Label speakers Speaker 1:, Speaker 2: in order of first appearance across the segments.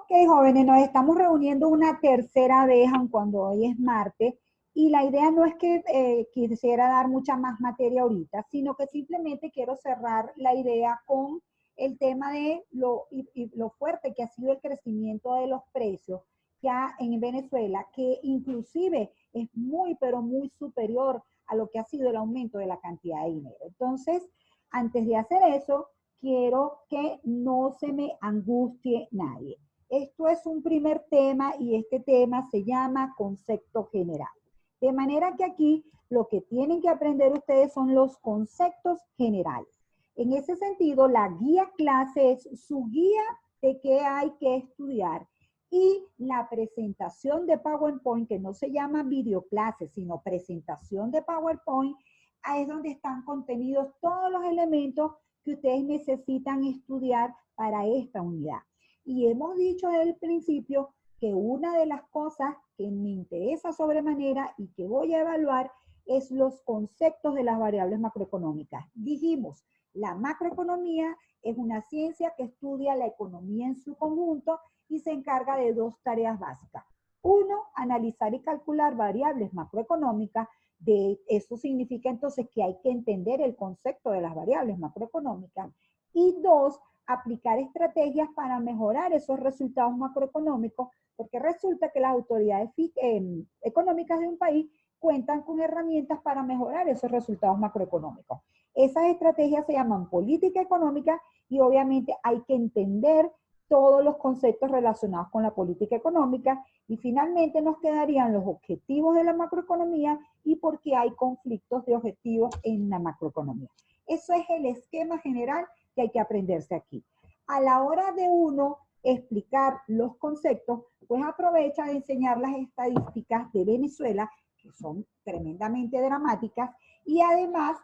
Speaker 1: Ok, jóvenes, nos estamos reuniendo una tercera vez, aun cuando hoy es martes, y la idea no es que quisiera dar mucha más materia ahorita, sino que simplemente quiero cerrar la idea con el tema de lo fuerte que ha sido el crecimiento de los precios ya en Venezuela, que inclusive es muy, pero muy superior a lo que ha sido el aumento de la cantidad de dinero. Entonces, antes de hacer eso, quiero que no se me angustie nadie. Esto es un primer tema y este tema se llama concepto general. De manera que aquí lo que tienen que aprender ustedes son los conceptos generales. En ese sentido, la guía clase es su guía de qué hay que estudiar y la presentación de PowerPoint, que no se llama videoclase, sino presentación de PowerPoint, ahí es donde están contenidos todos los elementos que ustedes necesitan estudiar para esta unidad. Y hemos dicho desde el principio que una de las cosas que me interesa sobremanera y que voy a evaluar es los conceptos de las variables macroeconómicas. Dijimos, la macroeconomía es una ciencia que estudia la economía en su conjunto y se encarga de dos tareas básicas. Uno, analizar y calcular variables macroeconómicas. De eso significa entonces que hay que entender el concepto de las variables macroeconómicas. Y dos, aplicar estrategias para mejorar esos resultados macroeconómicos, porque resulta que las autoridades económicas de un país cuentan con herramientas para mejorar esos resultados macroeconómicos. Esas estrategias se llaman política económica y obviamente hay que entender todos los conceptos relacionados con la política económica y finalmente nos quedarían los objetivos de la macroeconomía y por qué hay conflictos de objetivos en la macroeconomía. Eso es el esquema general que hay que aprenderse aquí. A la hora de uno explicar los conceptos, pues aprovecha de enseñar las estadísticas de Venezuela, que son tremendamente dramáticas, y además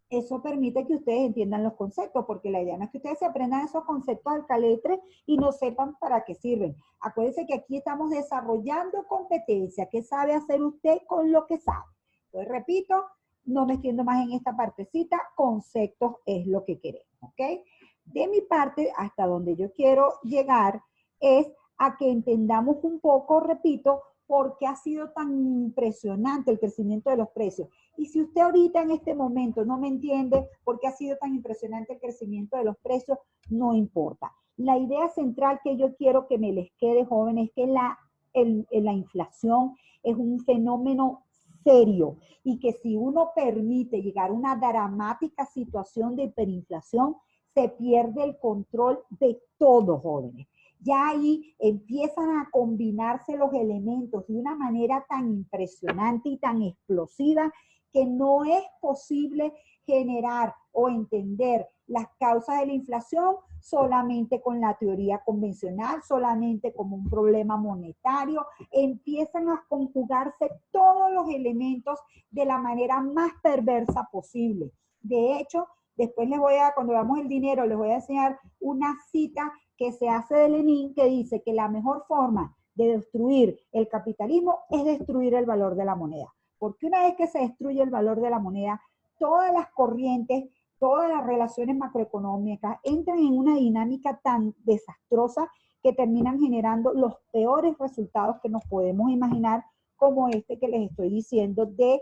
Speaker 1: eso permite que ustedes entiendan los conceptos, porque la idea no es que ustedes se aprendan esos conceptos al caletre y no sepan para qué sirven. Acuérdense que aquí estamos desarrollando competencia. ¿Qué sabe hacer usted con lo que sabe? Pues repito, no me extiendo más en esta partecita, conceptos es lo que queremos, ¿ok? De mi parte, hasta donde yo quiero llegar es a que entendamos un poco, repito, por qué ha sido tan impresionante el crecimiento de los precios. Y si usted ahorita en este momento no me entiende por qué ha sido tan impresionante el crecimiento de los precios, no importa. La idea central que yo quiero que me les quede, jóvenes, es que la inflación es un fenómeno serio y que si uno permite llegar a una dramática situación de hiperinflación, se pierde el control de todo, jóvenes. Ya ahí empiezan a combinarse los elementos de una manera tan impresionante y tan explosiva que no es posible generar o entender las causas de la inflación solamente con la teoría convencional, solamente como un problema monetario. Empiezan a conjugarse todos los elementos de la manera más perversa posible. De hecho, después cuando veamos el dinero, les voy a enseñar una cita que se hace de Lenin que dice que la mejor forma de destruir el capitalismo es destruir el valor de la moneda. Porque una vez que se destruye el valor de la moneda, todas las corrientes, todas las relaciones macroeconómicas entran en una dinámica tan desastrosa que terminan generando los peores resultados que nos podemos imaginar, como este que les estoy diciendo de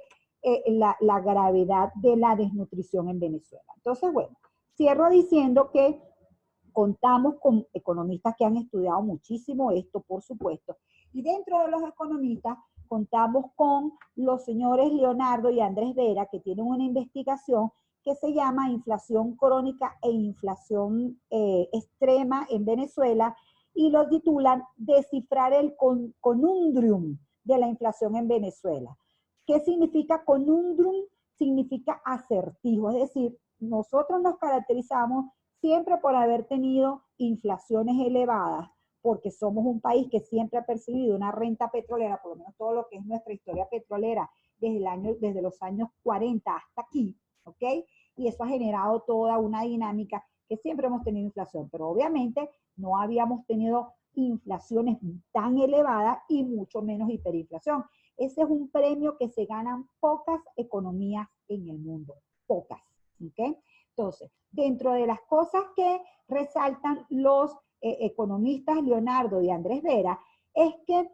Speaker 1: la gravedad de la desnutrición en Venezuela. Entonces, bueno, cierro diciendo que contamos con economistas que han estudiado muchísimo esto, por supuesto, y dentro de los economistas contamos con los señores Leonardo y Andrés Vera, que tienen una investigación que se llama Inflación crónica e inflación extrema en Venezuela, y lo titulan Descifrar el conundrum de la inflación en Venezuela. ¿Qué significa conundrum? Significa acertijo, es decir, nosotros nos caracterizamos siempre por haber tenido inflaciones elevadas, porque somos un país que siempre ha percibido una renta petrolera, por lo menos todo lo que es nuestra historia petrolera, desde los años 40 hasta aquí, ¿ok? Y eso ha generado toda una dinámica que siempre hemos tenido inflación, pero obviamente no habíamos tenido inflaciones tan elevadas y mucho menos hiperinflación. Ese es un premio que se ganan pocas economías en el mundo, pocas, ¿ok? Entonces, dentro de las cosas que resaltan los economistas Leonardo y Andrés Vera, es que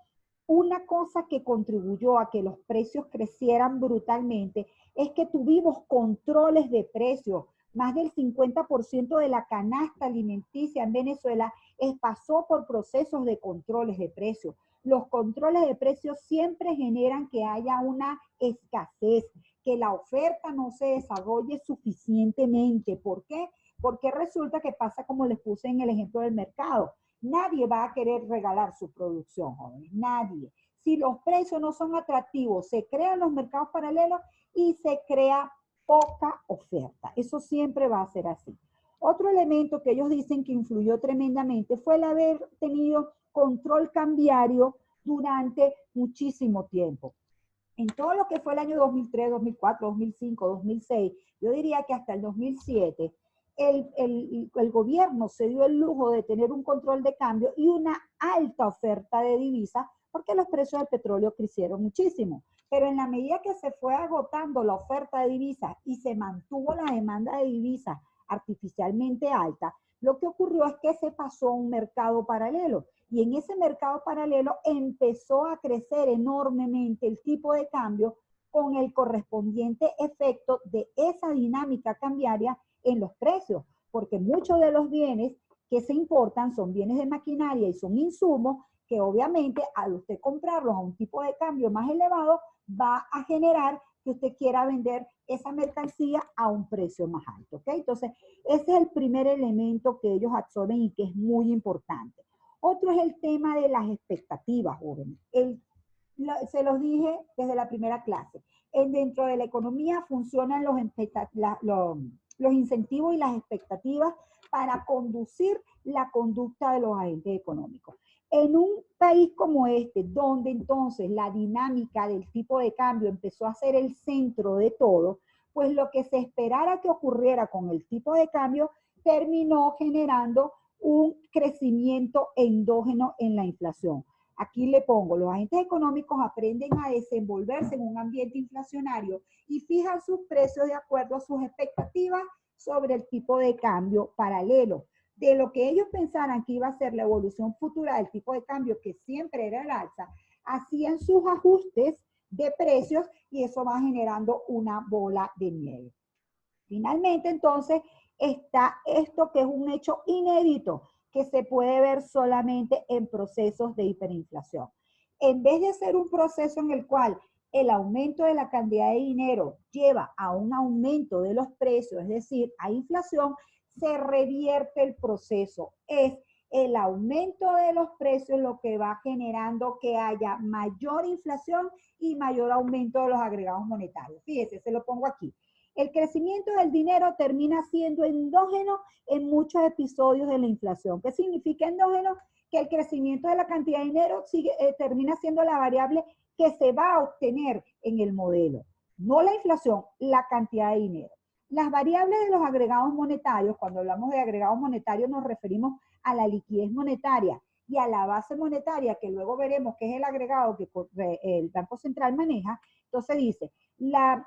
Speaker 1: una cosa que contribuyó a que los precios crecieran brutalmente es que tuvimos controles de precios. Más del 50% de la canasta alimenticia en Venezuela pasó por procesos de controles de precios. Los controles de precios siempre generan que haya una escasez, que la oferta no se desarrolle suficientemente. ¿Por qué? Porque resulta que pasa como les puse en el ejemplo del mercado. Nadie va a querer regalar su producción, jóvenes, nadie. Si los precios no son atractivos, se crean los mercados paralelos y se crea poca oferta. Eso siempre va a ser así. Otro elemento que ellos dicen que influyó tremendamente fue el haber tenido control cambiario durante muchísimo tiempo. En todo lo que fue el año 2003, 2004, 2005, 2006, yo diría que hasta el 2007, el gobierno se dio el lujo de tener un control de cambio y una alta oferta de divisas porque los precios del petróleo crecieron muchísimo. Pero en la medida que se fue agotando la oferta de divisas y se mantuvo la demanda de divisas artificialmente alta, lo que ocurrió es que se pasó a un mercado paralelo. Y en ese mercado paralelo empezó a crecer enormemente el tipo de cambio con el correspondiente efecto de esa dinámica cambiaria en los precios, porque muchos de los bienes que se importan son bienes de maquinaria y son insumos que obviamente al usted comprarlos a un tipo de cambio más elevado va a generar que usted quiera vender esa mercancía a un precio más alto, ¿ok? Entonces, ese es el primer elemento que ellos absorben y que es muy importante. Otro es el tema de las expectativas, jóvenes. Se los dije desde la primera clase. Dentro de la economía funcionan los incentivos y las expectativas para conducir la conducta de los agentes económicos. En un país como este, donde entonces la dinámica del tipo de cambio empezó a ser el centro de todo, pues lo que se esperara que ocurriera con el tipo de cambio terminó generando un crecimiento endógeno en la inflación. Aquí le pongo, los agentes económicos aprenden a desenvolverse en un ambiente inflacionario y fijan sus precios de acuerdo a sus expectativas sobre el tipo de cambio paralelo. De lo que ellos pensaran que iba a ser la evolución futura del tipo de cambio, que siempre era el alza, hacían sus ajustes de precios y eso va generando una bola de nieve. Finalmente, entonces, está esto que es un hecho inédito que se puede ver solamente en procesos de hiperinflación. En vez de ser un proceso en el cual el aumento de la cantidad de dinero lleva a un aumento de los precios, es decir, a inflación, se revierte el proceso. Es el aumento de los precios lo que va generando que haya mayor inflación y mayor aumento de los agregados monetarios. Fíjese, se lo pongo aquí. El crecimiento del dinero termina siendo endógeno en muchos episodios de la inflación. ¿Qué significa endógeno? Que el crecimiento de la cantidad de dinero termina siendo la variable que se va a obtener en el modelo. No la inflación, la cantidad de dinero. Las variables de los agregados monetarios, cuando hablamos de agregados monetarios nos referimos a la liquidez monetaria y a la base monetaria, que luego veremos que es el agregado que el Banco Central maneja. Entonces dice, las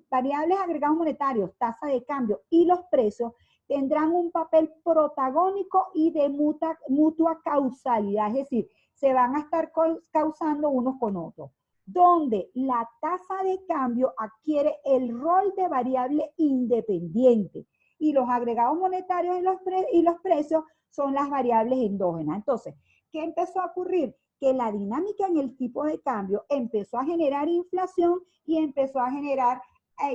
Speaker 1: variables agregados monetarios, tasa de cambio y los precios tendrán un papel protagónico y de mutua causalidad, es decir, se van a estar causando unos con otros, donde la tasa de cambio adquiere el rol de variable independiente y los agregados monetarios y los precios son las variables endógenas. Entonces, ¿qué empezó a ocurrir? Que la dinámica en el tipo de cambio empezó a generar inflación y empezó a generar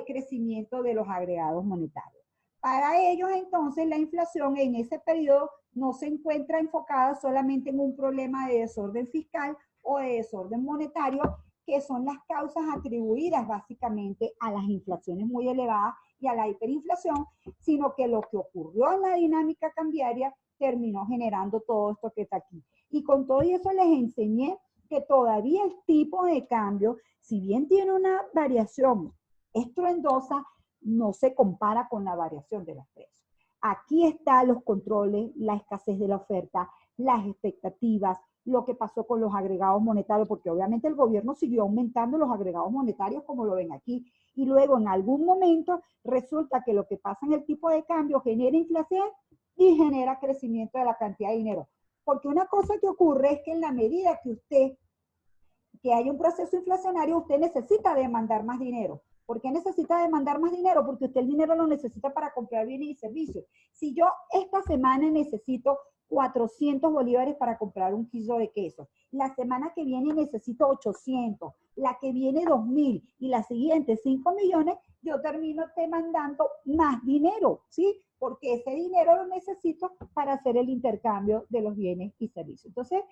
Speaker 1: crecimiento de los agregados monetarios. Para ellos, entonces, la inflación en ese periodo no se encuentra enfocada solamente en un problema de desorden fiscal o de desorden monetario, que son las causas atribuidas básicamente a las inflaciones muy elevadas y a la hiperinflación, sino que lo que ocurrió en la dinámica cambiaria terminó generando todo esto que está aquí. Y con todo eso les enseñé que todavía el tipo de cambio, si bien tiene una variación estruendosa, no se compara con la variación de los precios. Aquí están los controles, la escasez de la oferta, las expectativas, lo que pasó con los agregados monetarios, porque obviamente el gobierno siguió aumentando los agregados monetarios como lo ven aquí, y luego en algún momento resulta que lo que pasa en el tipo de cambio genera inflación y genera crecimiento de la cantidad de dinero. Porque una cosa que ocurre es que en la medida que hay un proceso inflacionario, usted necesita demandar más dinero. ¿Por qué necesita demandar más dinero? Porque usted el dinero lo necesita para comprar bienes y servicios. Si yo esta semana necesito 400 bolívares para comprar un kilo de queso, la semana que viene necesito 800, la que viene 2000 y la siguiente 5 millones, yo termino demandando más dinero, ¿sí? Porque ese dinero lo necesito para hacer el intercambio de los bienes y servicios. Entonces,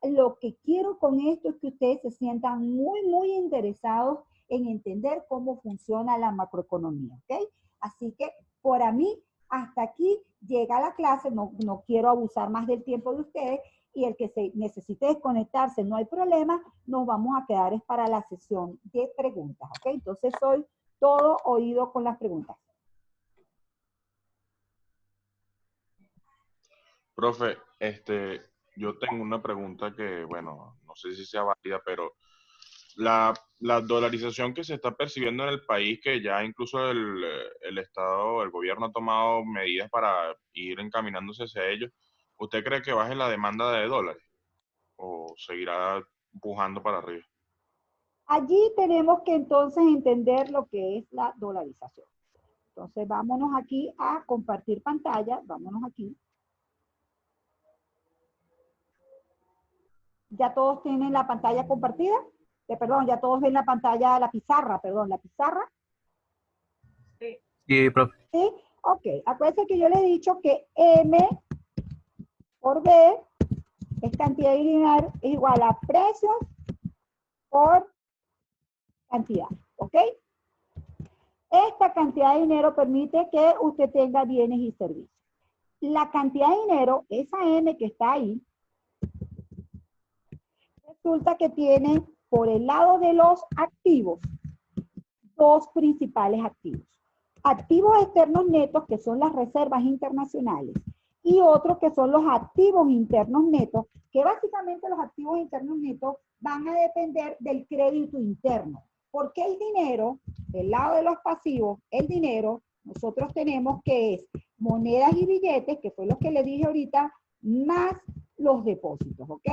Speaker 1: lo que quiero con esto es que ustedes se sientan muy, muy interesados en entender cómo funciona la macroeconomía, ¿ok? Así que por a mí, hasta aquí llega la clase, no quiero abusar más del tiempo de ustedes y el que se necesite desconectarse, no hay problema, nos vamos a quedar es para la sesión de preguntas, ¿ok? Entonces soy todo oído con las preguntas.
Speaker 2: Profe, yo tengo una pregunta que, bueno, no sé si sea válida, pero la dolarización que se está percibiendo en el país, que ya incluso el Estado, el gobierno ha tomado medidas para ir encaminándose hacia ello, ¿usted cree que baje la demanda de dólares o seguirá empujando para arriba?
Speaker 1: Allí tenemos que entonces entender lo que es la dolarización. Entonces vámonos aquí a compartir pantalla, vámonos aquí. ¿Ya todos tienen la pantalla compartida? Perdón, ya todos ven la pantalla, la pizarra, perdón, la pizarra.
Speaker 3: Sí, profe.
Speaker 1: ¿Sí? Ok, acuérdense que yo les he dicho que M por B es cantidad de dinero es igual a precios por cantidad, ¿ok? Esta cantidad de dinero permite que usted tenga bienes y servicios. La cantidad de dinero, esa M que está ahí, resulta que tiene por el lado de los activos dos principales activos. Activos externos netos, que son las reservas internacionales, y otros que son los activos internos netos, que básicamente los activos internos netos van a depender del crédito interno. Porque el dinero, del lado de los pasivos, el dinero, nosotros tenemos que es monedas y billetes, que fue lo que le dije ahorita, más los depósitos, ¿ok?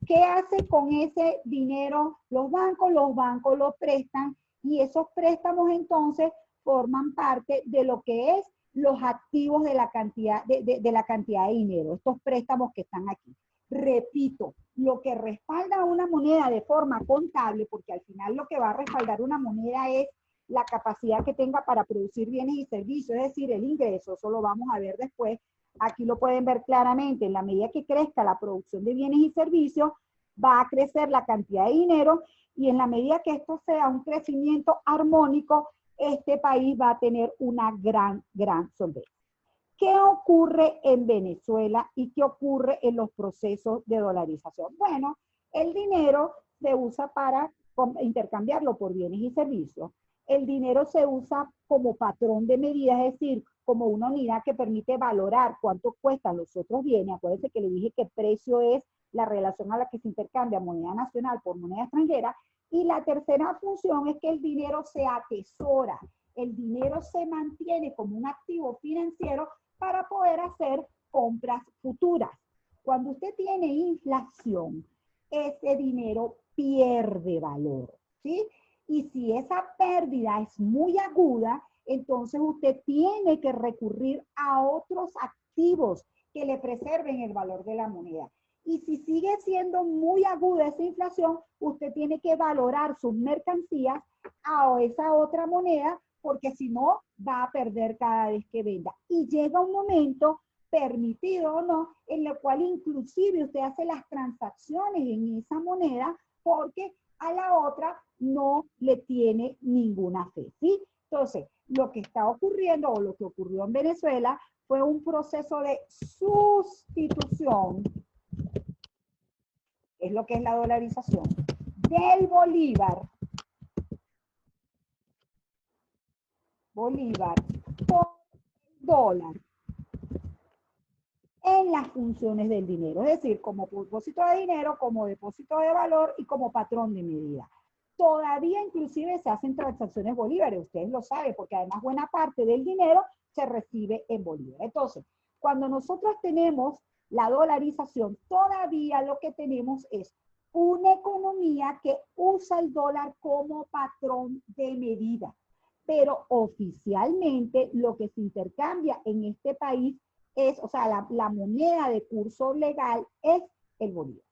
Speaker 1: ¿Qué hace con ese dinero los bancos? Los bancos lo prestan y esos préstamos entonces forman parte de lo que es los activos de la cantidad de la cantidad de dinero, estos préstamos que están aquí. Repito, lo que respalda una moneda de forma contable, porque al final lo que va a respaldar una moneda es la capacidad que tenga para producir bienes y servicios, es decir, el ingreso, eso lo vamos a ver después. Aquí lo pueden ver claramente, en la medida que crezca la producción de bienes y servicios, va a crecer la cantidad de dinero y en la medida que esto sea un crecimiento armónico, este país va a tener una gran solvencia. ¿Qué ocurre en Venezuela y qué ocurre en los procesos de dolarización? Bueno, el dinero se usa para intercambiarlo por bienes y servicios. El dinero se usa como patrón de medida, es decir, como una unidad que permite valorar cuánto cuestan los otros bienes. Acuérdense que le dije que precio es la relación a la que se intercambia moneda nacional por moneda extranjera. Y la tercera función es que el dinero se atesora. El dinero se mantiene como un activo financiero para poder hacer compras futuras. Cuando usted tiene inflación, ese dinero pierde valor, ¿sí? Y si esa pérdida es muy aguda, entonces usted tiene que recurrir a otros activos que le preserven el valor de la moneda. Y si sigue siendo muy aguda esa inflación, usted tiene que valorar sus mercancías a esa otra moneda, porque si no, va a perder cada vez que venda. Y llega un momento, permitido o no, en el cual inclusive usted hace las transacciones en esa moneda porque a la otra no le tiene ninguna fe, ¿sí? Entonces, lo que está ocurriendo o lo que ocurrió en Venezuela fue un proceso de sustitución, es lo que es la dolarización, del bolívar por dólar en las funciones del dinero, es decir, como depósito de dinero, como depósito de valor y como patrón de medida. Todavía inclusive se hacen transacciones bolívares, ustedes lo saben, porque además buena parte del dinero se recibe en bolívares. Entonces, Cuando nosotros tenemos la dolarización, todavía lo que tenemos es una economía que usa el dólar como patrón de medida. Pero oficialmente lo que se intercambia en este país es, o sea, la moneda de curso legal es el bolívar.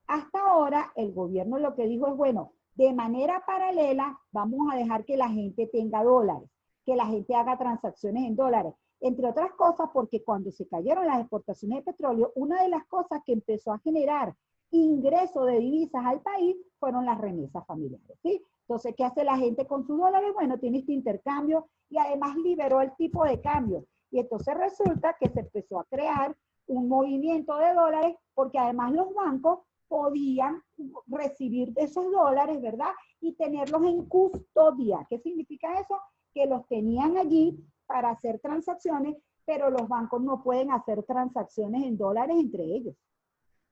Speaker 1: Hasta ahora el gobierno lo que dijo es, bueno, de manera paralela vamos a dejar que la gente tenga dólares, que la gente haga transacciones en dólares. Entre otras cosas, porque cuando se cayeron las exportaciones de petróleo, una de las cosas que empezó a generar ingreso de divisas al país fueron las remesas familiares, ¿sí? Entonces, ¿qué hace la gente con sus dólares? Bueno, tiene este intercambio y además liberó el tipo de cambio. Y entonces resulta que se empezó a crear un movimiento de dólares porque además los bancos podían recibir esos dólares, ¿verdad? Y tenerlos en custodia. ¿Qué significa eso? Que los tenían allí para hacer transacciones, pero los bancos no pueden hacer transacciones en dólares entre ellos.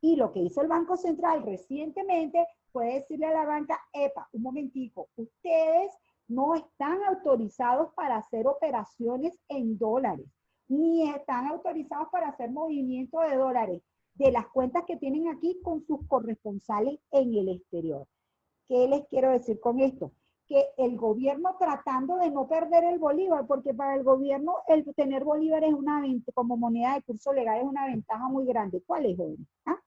Speaker 1: Y lo que hizo el Banco Central recientemente fue decirle a la banca, epa, un momentico, ustedes no están autorizados para hacer operaciones en dólares, ni están autorizados para hacer movimiento de dólares de las cuentas que tienen aquí con sus corresponsales en el exterior. ¿Qué les quiero decir con esto? Que el gobierno tratando de no perder el bolívar, porque para el gobierno el tener bolívar es una como moneda de curso legal es una ventaja muy grande. ¿Cuál es, joven? ¿Ah?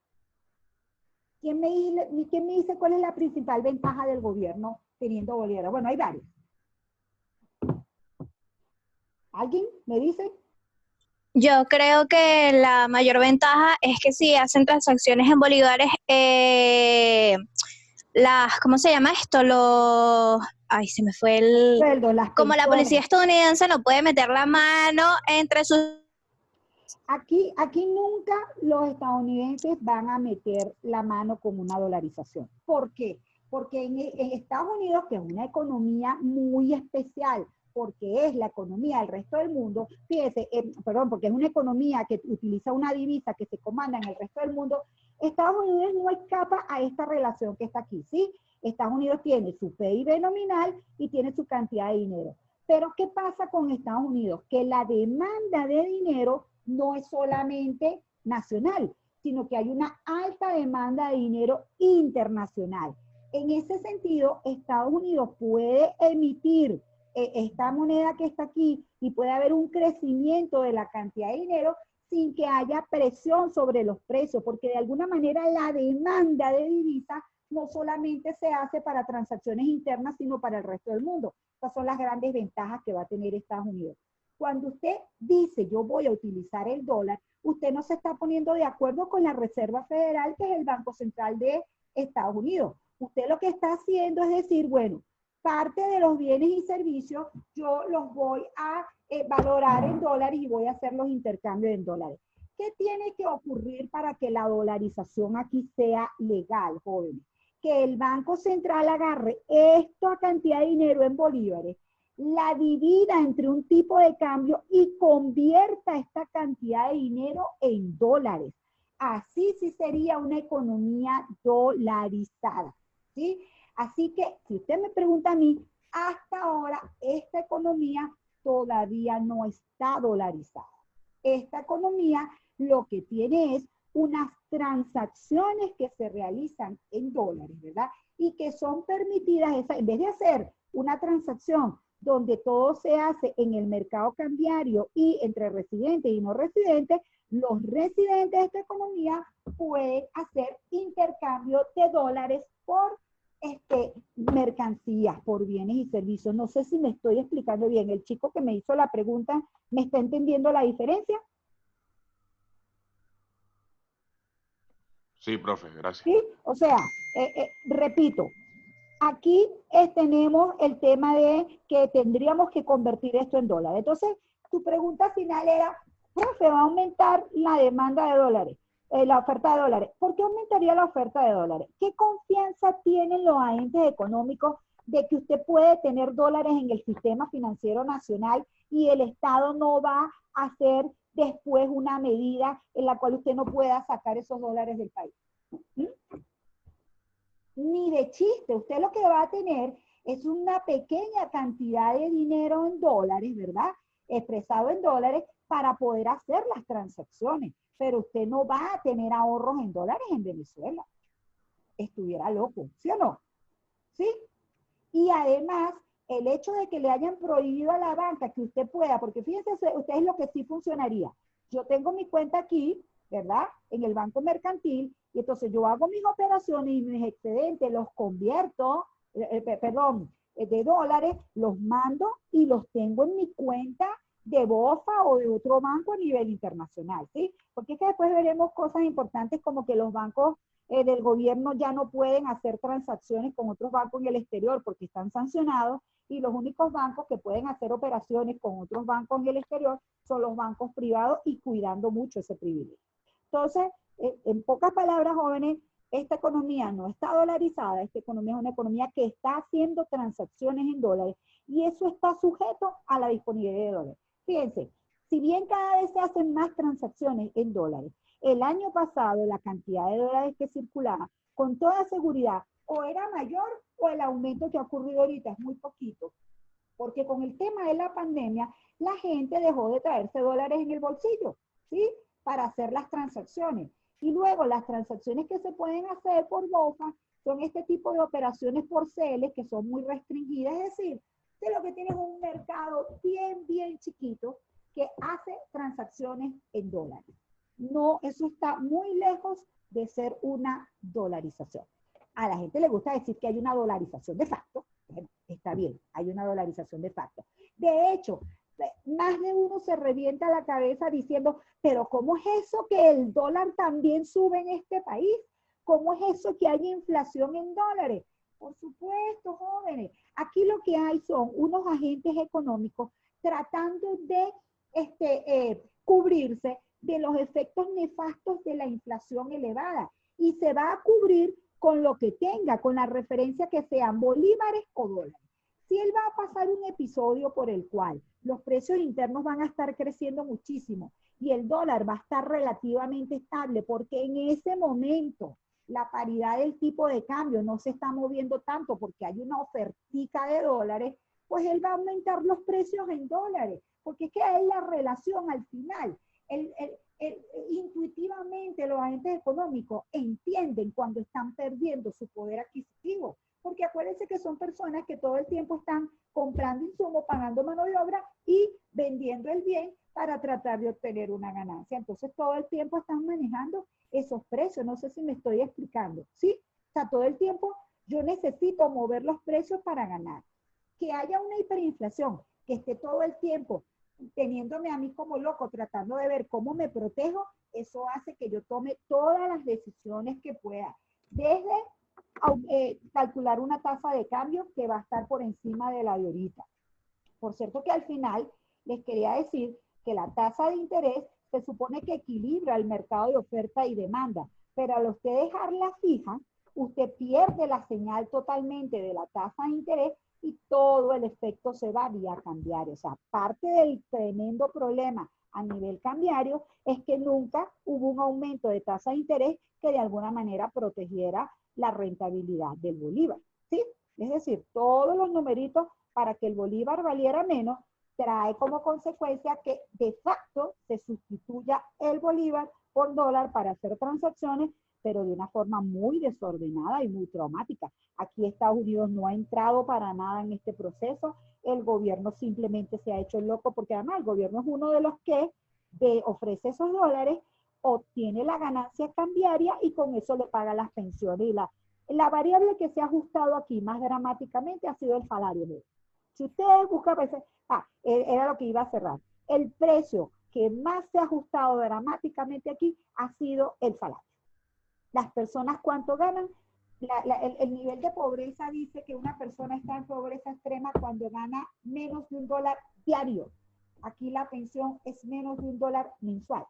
Speaker 1: ¿Quién me dice cuál es la principal ventaja del gobierno teniendo bolívar? Bueno, hay varios. ¿Alguien me dice?
Speaker 3: Yo creo que la mayor ventaja es que si hacen transacciones en bolívares, ¿cómo se llama esto? Ay, se me fue el... Como la policía estadounidense no puede meter la mano entre sus...
Speaker 1: Aquí nunca los estadounidenses van a meter la mano con una dolarización. ¿Por qué? Porque en Estados Unidos, que es una economía muy especial, porque es la economía del resto del mundo, fíjese, porque es una economía que utiliza una divisa que se comanda en el resto del mundo, Estados Unidos no escapa a esta relación que está aquí, ¿sí? Estados Unidos tiene su PIB nominal y tiene su cantidad de dinero. Pero ¿qué pasa con Estados Unidos? Que la demanda de dinero no es solamente nacional, sino que hay una alta demanda de dinero internacional. En ese sentido, Estados Unidos puede emitir esta moneda que está aquí y puede haber un crecimiento de la cantidad de dinero sin que haya presión sobre los precios, porque de alguna manera la demanda de divisas no solamente se hace para transacciones internas, sino para el resto del mundo. Estas son las grandes ventajas que va a tener Estados Unidos. Cuando usted dice yo voy a utilizar el dólar, usted no se está poniendo de acuerdo con la Reserva Federal, que es el Banco Central de Estados Unidos. Usted lo que está haciendo es decir, bueno, parte de los bienes y servicios yo los voy a valorar en dólares y voy a hacer los intercambios en dólares. ¿Qué tiene que ocurrir para que la dolarización aquí sea legal, jóvenes? Que el Banco Central agarre esta cantidad de dinero en bolívares, la divida entre un tipo de cambio y convierta esta cantidad de dinero en dólares. Así sí sería una economía dolarizada, ¿sí? Así que, si usted me pregunta a mí, hasta ahora esta economía todavía no está dolarizada. Esta economía lo que tiene es unas transacciones que se realizan en dólares, ¿verdad? Y que son permitidas, en vez de hacer una transacción donde todo se hace en el mercado cambiario y entre residentes y no residentes, los residentes de esta economía pueden hacer intercambio de dólares por mercancías, por bienes y servicios. No sé si me estoy explicando bien. El chico que me hizo la pregunta, ¿me está entendiendo la diferencia?
Speaker 2: Sí, profe, gracias.
Speaker 1: ¿Sí? O sea, repito, aquí tenemos el tema de que tendríamos que convertir esto en dólares. Entonces, tu pregunta final era, profe, ¿va a aumentar la demanda de dólares? La oferta de dólares. ¿Por qué aumentaría la oferta de dólares? ¿Qué confianza tienen los agentes económicos de que usted puede tener dólares en el sistema financiero nacional y el Estado no va a hacer después una medida en la cual usted no pueda sacar esos dólares del país? ¿Mm? Ni de chiste. Usted lo que va a tener es una pequeña cantidad de dinero en dólares, ¿verdad? Expresado en dólares, para poder hacer las transacciones, pero usted no va a tener ahorros en dólares en Venezuela. Estuviera loco, ¿sí o no? ¿Sí? Y además, el hecho de que le hayan prohibido a la banca que usted pueda, porque fíjense ustedes lo que sí funcionaría. Yo tengo mi cuenta aquí, ¿verdad? En el banco mercantil, y entonces yo hago mis operaciones y mis excedentes los convierto, de dólares, los mando y los tengo en mi cuenta de BOFA o de otro banco a nivel internacional, ¿sí? Porque es que después veremos cosas importantes como que los bancos del gobierno ya no pueden hacer transacciones con otros bancos en el exterior porque están sancionados, y los únicos bancos que pueden hacer operaciones con otros bancos en el exterior son los bancos privados, y cuidando mucho ese privilegio. Entonces, en pocas palabras, jóvenes, esta economía no está dolarizada, esta economía es una economía que está haciendo transacciones en dólares, y eso está sujeto a la disponibilidad de dólares. Fíjense, si bien cada vez se hacen más transacciones en dólares, el año pasado la cantidad de dólares que circulaba, con toda seguridad, o era mayor o el aumento que ha ocurrido ahorita es muy poquito. Porque con el tema de la pandemia, la gente dejó de traerse dólares en el bolsillo, ¿sí? Para hacer las transacciones. Y luego las transacciones que se pueden hacer por BOFA son este tipo de operaciones por CELES que son muy restringidas, es decir, de lo que tienes un mercado bien chiquito que hace transacciones en dólares. No, eso está muy lejos de ser una dolarización. A la gente le gusta decir que hay una dolarización de facto. Bueno, está bien, hay una dolarización de facto. De hecho, más de uno se revienta la cabeza diciendo, pero ¿cómo es eso que el dólar también sube en este país? ¿Cómo es eso que hay inflación en dólares? Por supuesto, jóvenes. Aquí lo que hay son unos agentes económicos tratando de cubrirse de los efectos nefastos de la inflación elevada, y se va a cubrir con lo que tenga, con la referencia que sean bolívares o dólares. Si él va a pasar un episodio por el cual los precios internos van a estar creciendo muchísimo y el dólar va a estar relativamente estable, porque en ese momento la paridad del tipo de cambio no se está moviendo tanto porque hay una ofertica de dólares, pues él va a aumentar los precios en dólares, porque es que es la relación al final. Intuitivamente los agentes económicos entienden cuando están perdiendo su poder adquisitivo, porque acuérdense que son personas que todo el tiempo están comprando insumos, pagando mano de obra y vendiendo el bien para tratar de obtener una ganancia. Entonces todo el tiempo están manejando esos precios. No sé si me estoy explicando, ¿sí? O sea, todo el tiempo yo necesito mover los precios para ganar. Que haya una hiperinflación, que esté todo el tiempo teniéndome a mí como loco, tratando de ver cómo me protejo, eso hace que yo tome todas las decisiones que pueda, desde calcular una tasa de cambio que va a estar por encima de la de ahorita. Por cierto que al final les quería decir que la tasa de interés se supone que equilibra el mercado de oferta y demanda, pero al usted dejarla fija, usted pierde la señal totalmente de la tasa de interés y todo el efecto se va vía cambiario. O sea, parte del tremendo problema a nivel cambiario es que nunca hubo un aumento de tasa de interés que de alguna manera protegiera la rentabilidad del bolívar, ¿sí? Es decir, todos los numeritos para que el bolívar valiera menos trae como consecuencia que de facto se sustituya el bolívar por dólar para hacer transacciones, pero de una forma muy desordenada y muy traumática. Aquí Estados Unidos no ha entrado para nada en este proceso, el gobierno simplemente se ha hecho loco, porque además el gobierno es uno de los que ofrece esos dólares, obtiene la ganancia cambiaria y con eso le paga las pensiones. Y la variable que se ha ajustado aquí más dramáticamente ha sido el salario medio. Si ustedes buscan, era lo que iba a cerrar. El precio que más se ha ajustado dramáticamente aquí ha sido el salario. Las personas cuánto ganan, el nivel de pobreza dice que una persona está en pobreza extrema cuando gana menos de $1 diario. Aquí la pensión es menos de $1 mensual,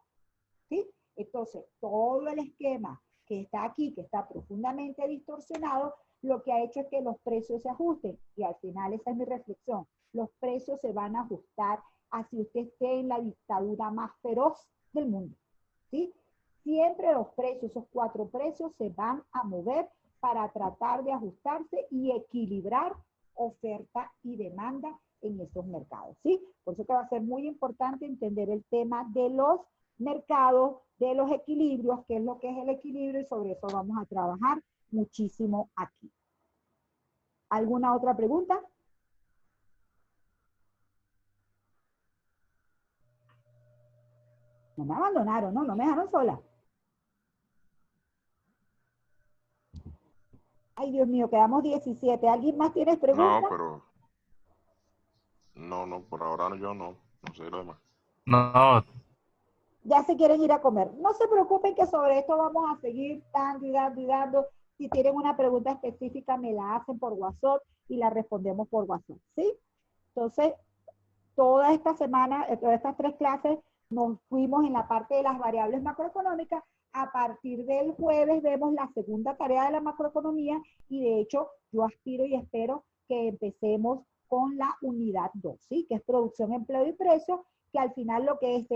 Speaker 1: ¿sí? Entonces, todo el esquema que está aquí, que está profundamente distorsionado, lo que ha hecho es que los precios se ajusten. Y al final, esa es mi reflexión, los precios se van a ajustar a si usted esté en la dictadura más feroz del mundo, ¿sí? Siempre los precios, esos 4 precios, se van a mover para tratar de ajustarse y equilibrar oferta y demanda en esos mercados, ¿sí? Por eso que va a ser muy importante entender el tema de los mercados, de los equilibrios, qué es lo que es el equilibrio, y sobre eso vamos a trabajar muchísimo aquí. ¿Alguna otra pregunta? No me abandonaron, ¿no? No me dejaron sola. Ay, Dios mío, quedamos 17. ¿Alguien más tiene preguntas?
Speaker 2: No, pero... No, por ahora yo no sé lo demás.
Speaker 4: No.
Speaker 1: Ya se quieren ir a comer. No se preocupen que sobre esto vamos a seguir dando y dando y dando. Si tienen una pregunta específica, me la hacen por WhatsApp y la respondemos por WhatsApp, ¿sí? Entonces, toda esta semana, todas estas 3 clases, nos fuimos en la parte de las variables macroeconómicas. A partir del jueves vemos la segunda tarea de la macroeconomía y de hecho yo aspiro y espero que empecemos con la unidad 2, ¿sí? Que es producción, empleo y precios, que al final lo que es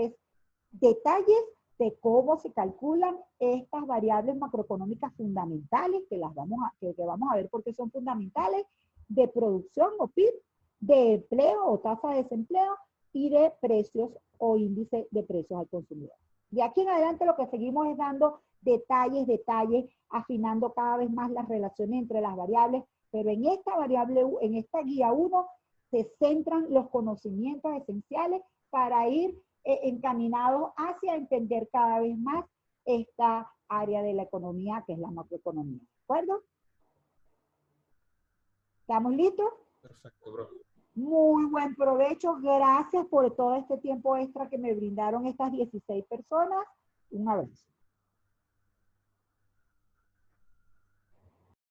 Speaker 1: detalles de cómo se calculan estas variables macroeconómicas fundamentales, que vamos a ver por qué son fundamentales, de producción o PIB, de empleo o tasa de desempleo y de precios o índice de precios al consumidor. De aquí en adelante lo que seguimos es dando detalles, afinando cada vez más las relaciones entre las variables, pero en esta variable, en esta guía 1, se centran los conocimientos esenciales para ir encaminados hacia entender cada vez más esta área de la economía que es la macroeconomía. ¿De acuerdo? ¿Estamos listos?
Speaker 4: Perfecto, bro.
Speaker 1: Muy buen provecho. Gracias por todo este tiempo extra que me brindaron estas 16 personas. Un abrazo.